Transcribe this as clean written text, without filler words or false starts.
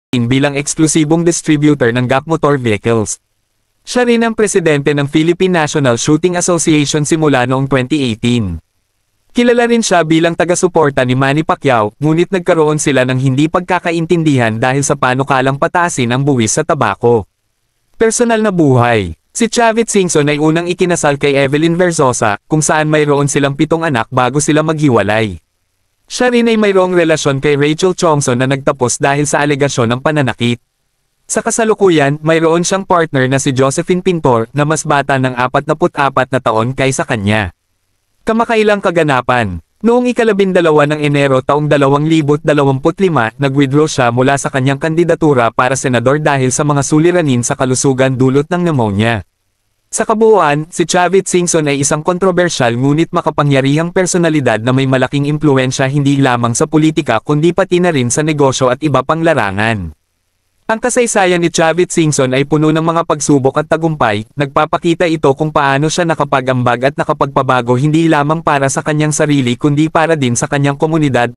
bilang eksklusibong distributor ng GAC Motor Vehicles. Siya rin ang presidente ng Philippine National Shooting Association simula noong 2018. Kilala rin siya bilang taga-suporta ni Manny Pacquiao, ngunit nagkaroon sila ng hindi pagkakaintindihan dahil sa panukalang pataasin ang buwis sa tabako. Personal na buhay. Si Chavit Singson ay unang ikinasal kay Evelyn Verzosa, kung saan mayroon silang 7 anak bago sila maghiwalay. Siya rin ay mayroong relasyon kay Rachel Chongson na nagtapos dahil sa alegasyon ng pananakit. Sa kasalukuyan, mayroon siyang partner na si Josephine Pintor na mas bata ng 44 na taon kaysa kanya. Kamakailang kaganapan. Noong ika-12 ng Enero taong 2025, nag-withdraw siya mula sa kanyang kandidatura para senador dahil sa mga suliranin sa kalusugan dulot ng pneumonia. Sa kabuuan, si Chavit Singson ay isang kontrobersyal ngunit makapangyarihang personalidad na may malaking impluwensya hindi lamang sa politika kundi pati na rin sa negosyo at iba pang larangan. Ang kasaysayan ni Chavit Singson ay puno ng mga pagsubok at tagumpay, nagpapakita ito kung paano siya nakapag-ambag at nakapagpabago hindi lamang para sa kanyang sarili kundi para din sa kanyang komunidad.